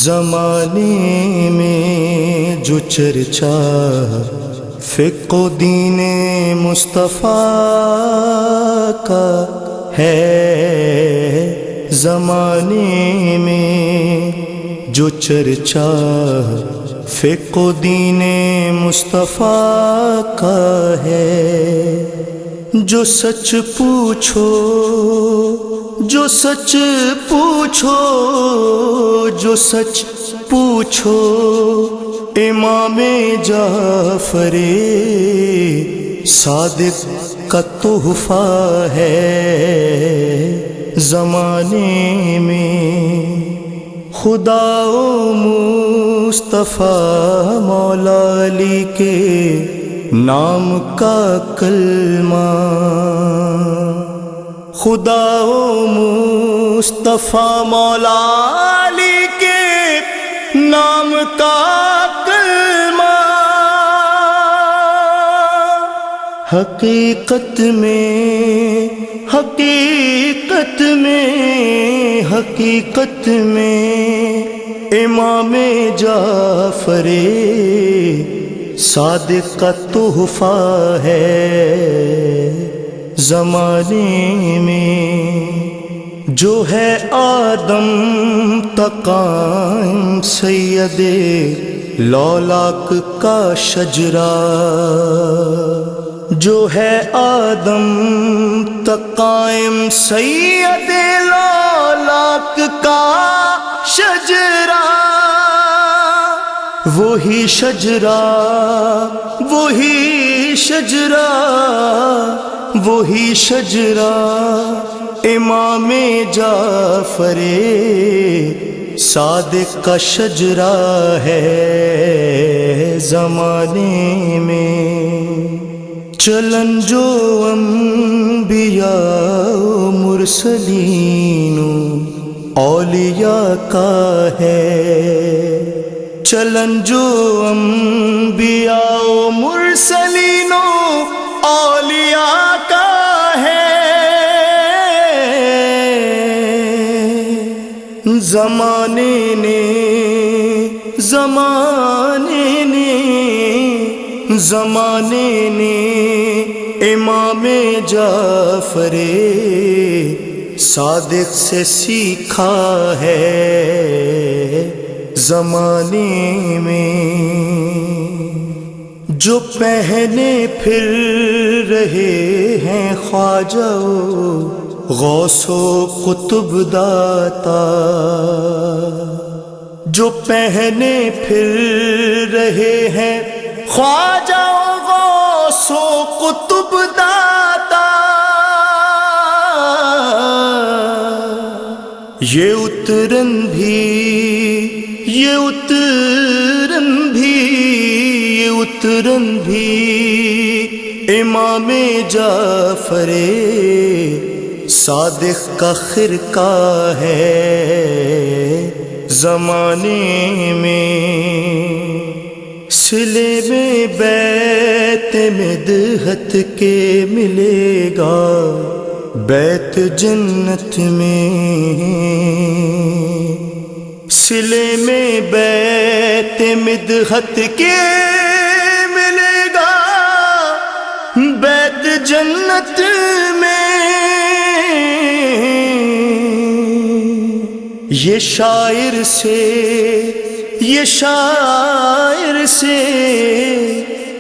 زمانے میں جو چرچا فقہ و دین مصطفیٰ کا ہے، زمانے میں جو چرچا فقہ و دین مصطفیٰ کا ہے، جو سچ پوچھو جو سچ پوچھو جو سچ پوچھو امام جعفر صادق کا تحفہ ہے، زمانے میں خدا و مصطفیٰ مولا علی کے نام کا کلمہ، خدا و مصطفیٰ مولا علی کے نام کا کلمہ، حقیقت میں حقیقت میں حقیقت میں امام جعفر صادق کا تحفہ ہے، زمانے میں جو ہے آدم تقائم سید لولاک کا شجرہ، جو ہے آدم تقائم سید لولاک کا شجرہ، وہی شجرہ وہی شجرہ وہی شجرہ امام جعفر صادق کا شجرہ ہے، زمانے میں چلن جو انبیاء و مرسلین و اولیاء کا ہے، چلن جو انبیاء و مرسلین و اولیاء کا ہے، زمانے نے زمانے نے زمانے نے امام جعفر صادق سے سیکھا ہے، زمانے میں جو پہنے پھر رہے ہیں خواجہ غوث و قطب داتا، جو پہنے پھر رہے ہیں خواجہ غوث و قطب داتا، یہ اترن بھی یہ اترن بھی یہ اترن بھی امام جعفر صادق کا خرقہ ہے، زمانے میں صلے میں بیت مدحت کے ملے گا بیت جنت میں، صلے میں بیت مدحت کے ملے گا بیت جنت میں، یہ شاعر سے یہ شاعر سے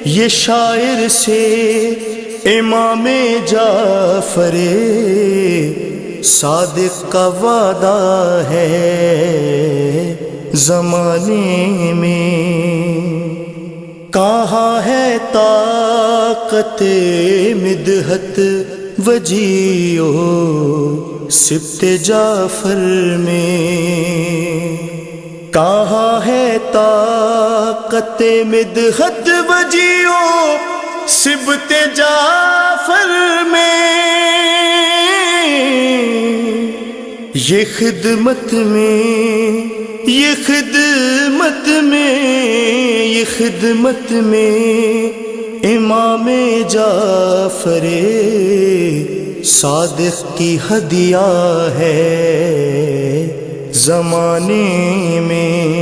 یہ شاعر سے امام جعفر صادق کا وعدہ ہے، زمانے میں کہاں ہے طاقت مدحت وجیو سبت جعفر میں، کہاں ہے طاقت مدحت وجیو سبت جعفر میں، یہ خدمت میں یہ خدمت میں یہ خدمت میں امام جعفر صادق کی ہدیہ ہے، زمانے میں